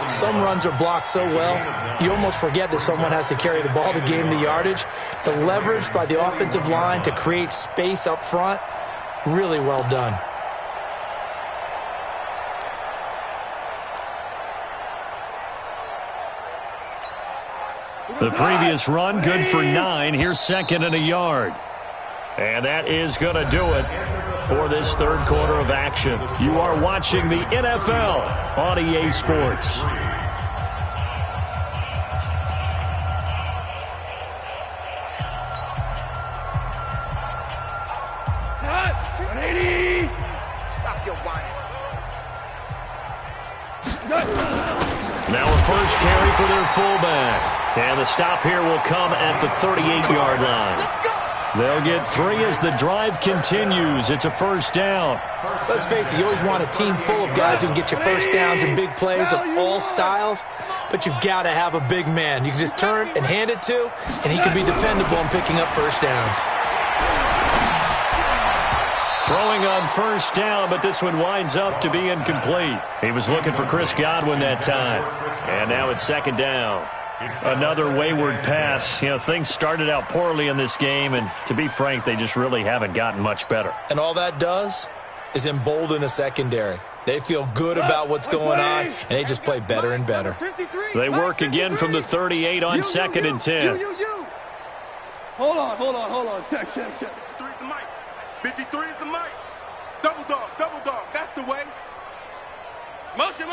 Some runs are blocked so well, you almost forget that someone has to carry the ball to gain the yardage. The leverage by the offensive line to create space up front, really well done. The previous run, good for 9. Here's 2nd and a yard. And that is going to do it for this third quarter of action. You are watching the NFL on EA Sports. Stop your whining. Now a first carry for their fullback. And the stop here will come at the 38-yard line. They'll get 3 as the drive continues. It's a first down. Let's face it, you always want a team full of guys who can get you first downs and big plays of all styles, but you've got to have a big man. You can just turn and hand it to, and he can be dependable in picking up first downs. Throwing on first down, but this one winds up to be incomplete. He was looking for Chris Godwin that time. And now it's 2nd down. Another wayward pass. You know, things started out poorly in this game, and to be frank, they just really haven't gotten much better. And all that does is embolden a secondary. They feel good about what's going on, and they just play better and better. They work again from the 38 on 2nd and 10. Hold on. Check. 53 is the mic. 53 is the mic. Double dog. That's the way. Motion.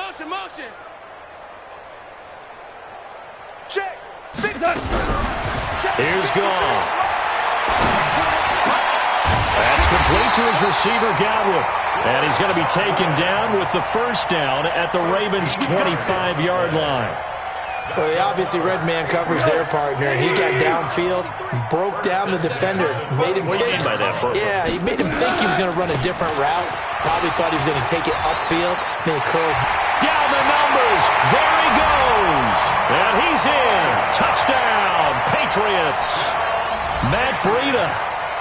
Check. Here's Goff. That's complete to his receiver, Godwin. And he's going to be taken down with the first down at the Ravens' 25-yard line. Well, they obviously red man covers their partner, and he got downfield, broke down the defender, made him think. Yeah, he made him think he was going to run a different route. Probably thought he was going to take it upfield. Then it curls down the numbers. There he goes. And he's in. Touchdown, Patriots. Matt Breida,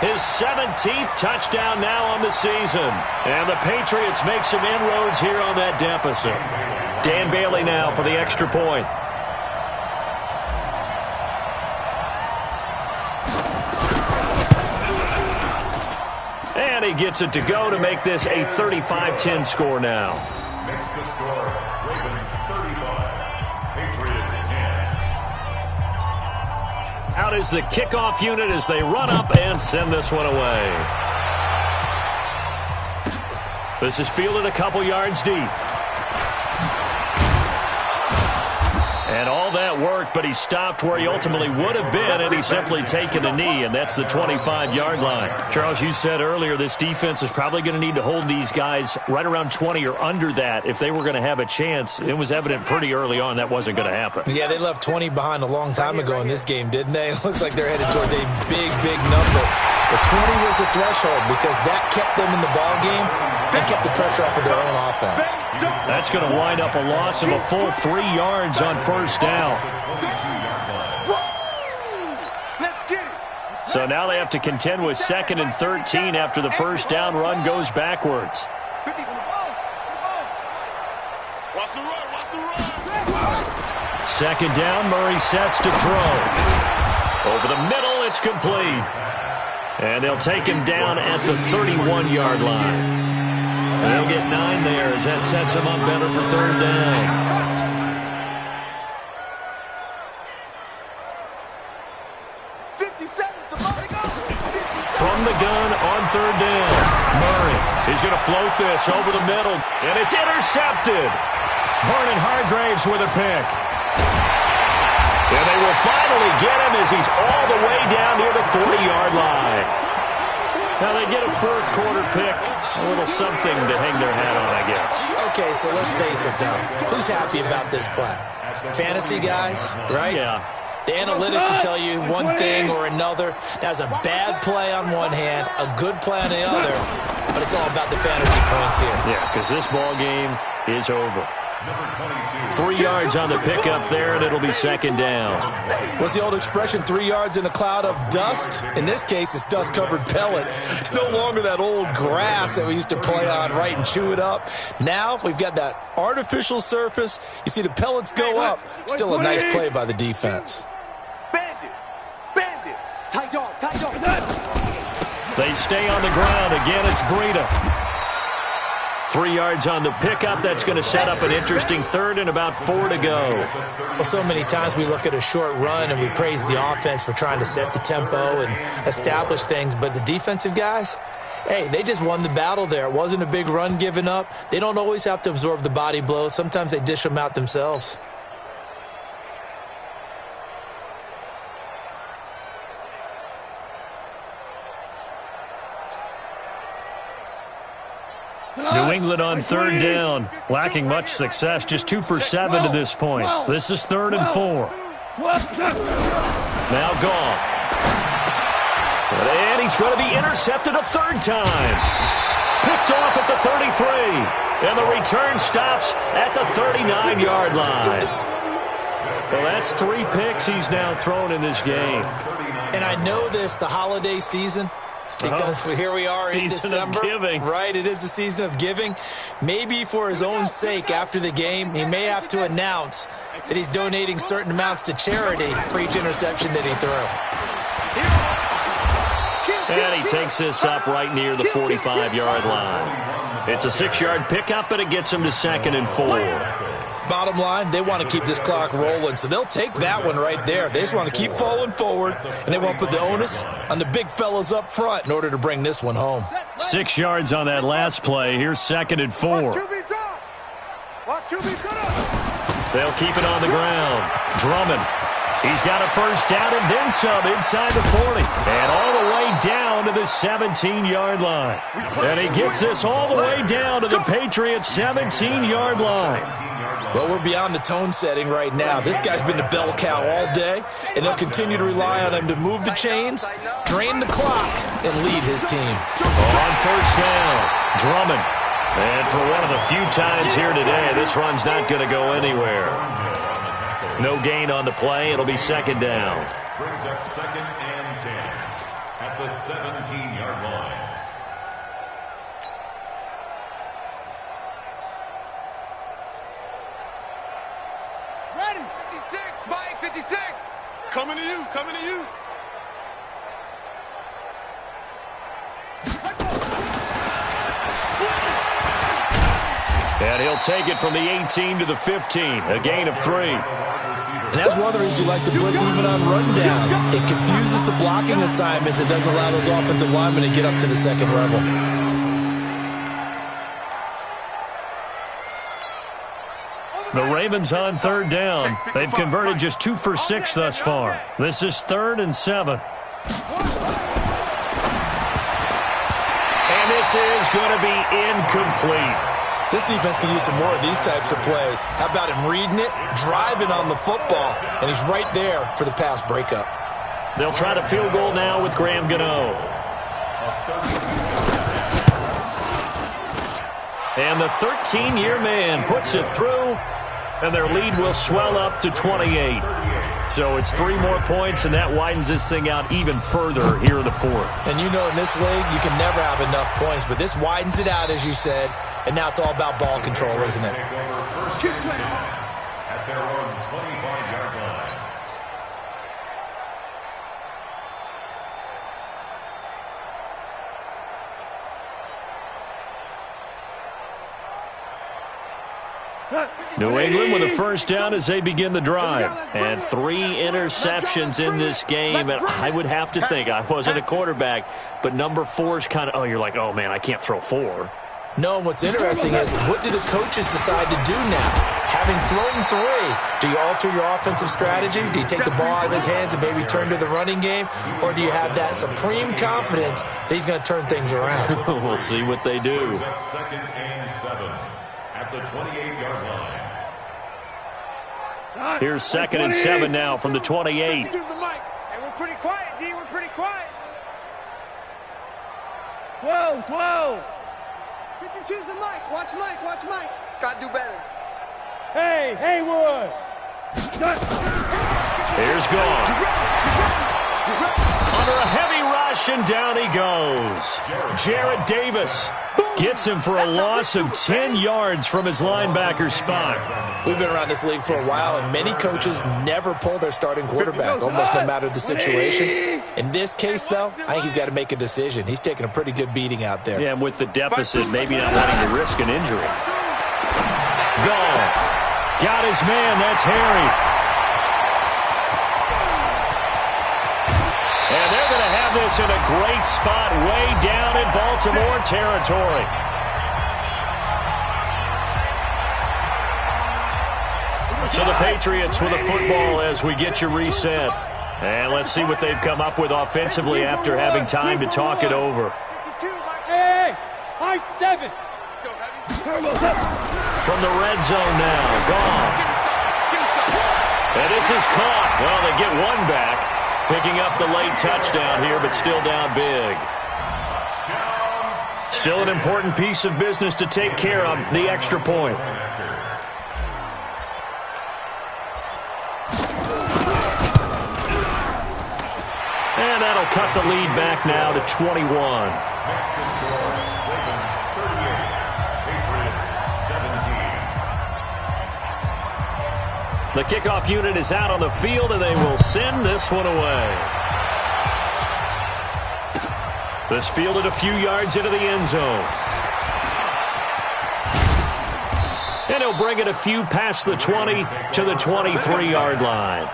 his 17th touchdown now on the season. And the Patriots make some inroads here on that deficit. Dan Bailey now for the extra point. And he gets it to go to make this a 35-10 score now. Makes the score Ravens 35, Patriots 10. Out is the kickoff unit as they run up and send this one away. This is fielded a couple yards deep. And all that worked, but he stopped where he ultimately would have been, and he's simply taken a knee, and that's the 25-yard line. Charles, you said earlier this defense is probably going to need to hold these guys right around 20 or under that if they were going to have a chance. It was evident pretty early on that wasn't going to happen. Yeah, they left 20 behind a long time ago in this game, didn't they? It looks like they're headed towards a big number. But 20 was the threshold because that kept them in the ball game and kept the pressure off of their own offense. That's going to wind up a loss of a full 3 yards on first down. So now they have to contend with 2nd and 13 after the first down run goes backwards. Second down, Murray sets to throw. Over the middle, it's complete. And they'll take him down at the 31-yard line. They'll get 9 there as that sets them up better for third down. From the gun on third down, Murray is going to float this over the middle, and it's intercepted. Vernon Hargreaves with a pick. And they will finally get him as he's all the way down near the 40-yard line. Now they get a fourth quarter pick. A little something to hang their hat on, I guess. Okay, so let's face it, though. Who's happy about this play? Fantasy guys, right? Yeah. The analytics will tell you one thing or another. That's a bad play on one hand, a good play on the other, but it's all about the fantasy points here. Yeah, because this ball game is over. 3 yards on the pickup there, and it'll be second down. What's the old expression, 3 yards in a cloud of dust? In this case, it's dust-covered pellets. It's no longer that old grass that we used to play on, right, and chew it up. Now we've got that artificial surface. You see the pellets go up. Still a nice play by the defense. Bandit. Tight dog. They stay on the ground. Again, it's Breida. 3 yards on the pickup. That's going to set up an interesting third and about 4 to go. Well, so many times we look at a short run and we praise the offense for trying to set the tempo and establish things, but the defensive guys, hey, they just won the battle there. It wasn't a big run given up. They don't always have to absorb the body blows. Sometimes they dish them out themselves. New England on third down, lacking much success, just 2 for 7 to this point. This is 3rd and 4. Now gone. And he's going to be intercepted a third time. Picked off at the 33. And the return stops at the 39-yard line. Well, that's 3 picks he's now thrown in this game. And I know this, the holiday season, because here we are in December, right? It is the season of giving. Maybe for his own sake, after the game, he may have to announce that he's donating certain amounts to charity for each interception that he threw. And he takes this up right near the 45-yard line. It's a 6-yard pickup, but it gets him to 2nd and 4. Bottom line, they want to keep this clock rolling, so they'll take that one right there. They just want to keep falling forward, and they want to put the onus on the big fellas up front in order to bring this one home. 6 yards on that last play. Here's 2nd and 4. They'll keep it on the ground. Drummond. He's got a first down and then some inside the 40. And all the way down to the 17-yard line. And he gets this all the way down to the Patriots' 17-yard line. Well, we're beyond the tone setting right now. This guy's been the bell cow all day, and they'll continue to rely on him to move the chains, drain the clock, and lead his team. On first down, Drummond. And for one of the few times here today, this run's not going to go anywhere. No gain on the play. It'll be 2nd down. Brings up 2nd and 10 at the 17-yard line. Ready. 56. Mike, 56. Coming to you. And he'll take it from the 18 to the 15. A gain of 3. And that's one of the reasons you like to blitz even on rundowns. It confuses the blocking assignments and doesn't allow those offensive linemen to get up to the second level. The Ravens on third down. They've converted just 2 for 6 thus far. This is 3rd and 7. And this is going to be incomplete. This defense can use some more of these types of plays. How about him reading it, driving on the football, and he's right there for the pass breakup. They'll try to field goal now with Graham Gano. And the 13-year man puts it through, and their lead will swell up to 28. So it's 3 more points, and that widens this thing out even further here in the 4th. And you know in this league, you can never have enough points, but this widens it out, as you said, and now it's all about ball control, isn't it? At their own 25-yard line. New England with a first down as they begin the drive. And 3 interceptions in this game. And I would have to think, I wasn't a quarterback, but number 4 is kind of, oh, you're like, oh, man, I can't throw 4. No, what's interesting is what do the coaches decide to do now? Having thrown 3, do you alter your offensive strategy? Do you take the ball out of his hands and maybe turn to the running game? Or do you have that supreme confidence that he's going to turn things around? We'll see what they do. Second and 7 at the 28-yard line. Here's 2nd and 7 now from the 28. Hey, we're pretty quiet, D. We're pretty quiet. 12. 52's the mic. Watch Mike. Gotta do better. Hey, Haywood. Here's gone. Under a heavy rush, and down he goes. Jarrett Davis gets him for a loss of 10 yards from his linebacker spot. We've been around this league for a while, and many coaches never pull their starting quarterback, almost no matter the situation. In this case, though, I think he's got to make a decision. He's taking a pretty good beating out there. Yeah, and with the deficit, maybe not wanting to risk an injury. Gone. Got his man. That's Harry. And they're going to have this in a great spot way down in Baltimore territory. So the Patriots with a football as we get you reset. And let's see what they've come up with offensively after having time to talk it over. Hey, high 7. From the red zone now, gone. And this is caught. Well, they get one back, picking up the late touchdown here, but still down big. Still an important piece of business to take care of, the extra point. And that'll cut the lead back now to 21. The kickoff unit is out on the field, and they will send this one away. This fielded a few yards into the end zone. And he'll bring it a few past the 20 to the 23-yard line.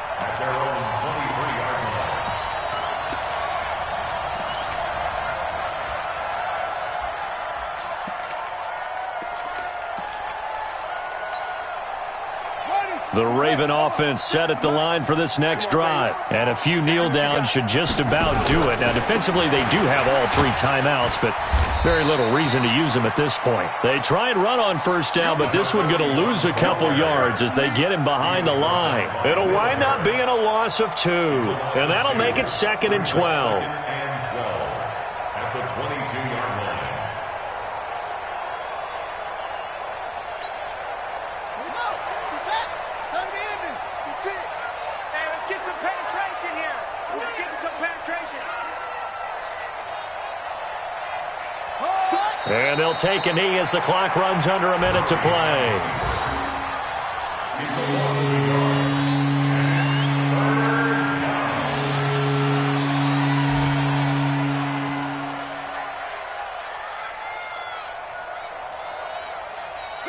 The Raven offense set at the line for this next drive. And a few kneel downs should just about do it. Now, defensively, they do have all 3 timeouts, but very little reason to use them at this point. They try and run on first down, but this one going to lose a couple yards as they get him behind the line. It'll wind up being a loss of 2. And that'll make it 2nd and 12. At the 22-yard line. And they'll take a knee as the clock runs under a minute to play.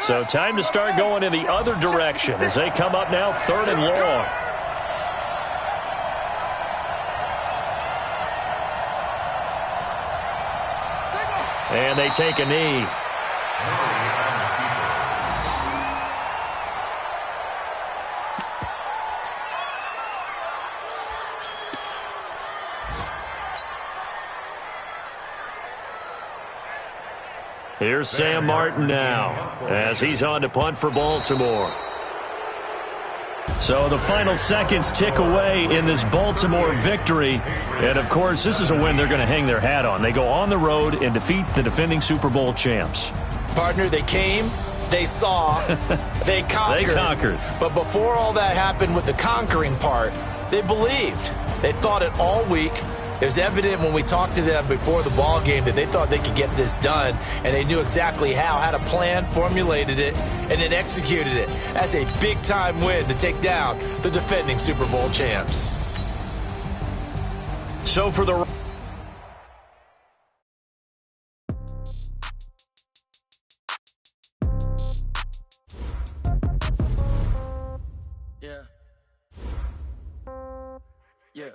So time to start going in the other direction as they come up now 3rd and long. And they take a knee. Here's Sam Martin now as he's on to punt for Baltimore. So the final seconds tick away in this Baltimore victory. And, of course, this is a win they're going to hang their hat on. They go on the road and defeat the defending Super Bowl champs. Partner, they came, they saw, they conquered. They conquered. But before all that happened with the conquering part, they believed. They thought it all week. It was evident when we talked to them before the ball game that they thought they could get this done, and they knew exactly how, had a plan, formulated it, and then executed it. That's a big-time win to take down the defending Super Bowl champs. So for the... Yeah.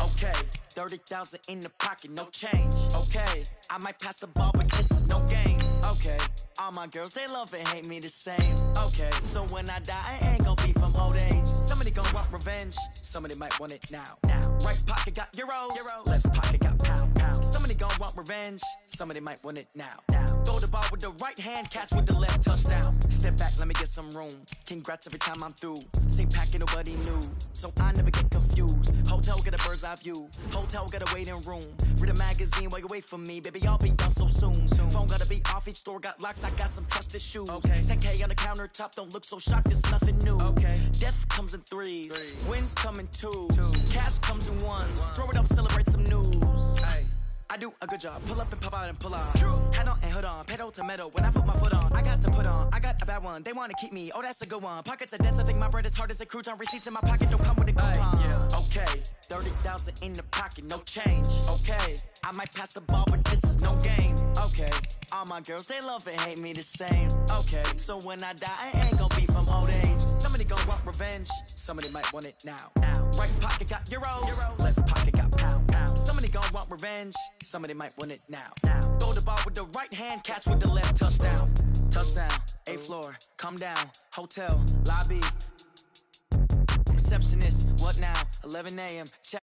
Okay. 30,000 in the pocket, no change. Okay. I might pass the ball, but this is no game. Okay. All my girls, they love and hate me the same. Okay. So when I die, I ain't gon' be from old age. Somebody gon' want revenge. Somebody might want it now. Right pocket got euros. Left pocket got pound. Somebody gon' want revenge. Somebody might want it now. Throw the ball with the right hand, catch with the left, touchdown. Step back, let me get some room. Congrats every time I'm through. Same packet, nobody knew, so I never get confused. Hotel get a bird's eye view. Hotel got a waiting room. Read a magazine while you wait for me, baby. I'll be done so soon. Phone gotta be off, each store got locks. I got some trusted shoes. 10K on the countertop, don't look so shocked. It's nothing new. Death comes in threes. Wins come in twos. Cash comes in ones. Throw it up, celebrate some news. I do a good job. Pull up and pop out and pull out. Head on and hood on. Pedal to metal. When I put my foot on, I got to put on. I got a bad one. They want to keep me. Oh, that's a good one. Pockets are dense. I think my bread is hard as a crouton. Receipts in my pocket don't come with a coupon. Okay. 30,000 in the pocket. No change. Okay. I might pass the ball, but this is no game. Okay. All my girls, they love and hate me the same. Okay. So when I die, I ain't gon' be from old age. Somebody gon' want revenge. Somebody might want it now. Right pocket got euros. Left pocket got pound. Somebody gon' want revenge. Somebody might want it now. Throw the ball with the right hand, catch with the left, touchdown. Touchdown, 8th floor, come down. Hotel, lobby. Receptionist, what now? 11 a.m. Check.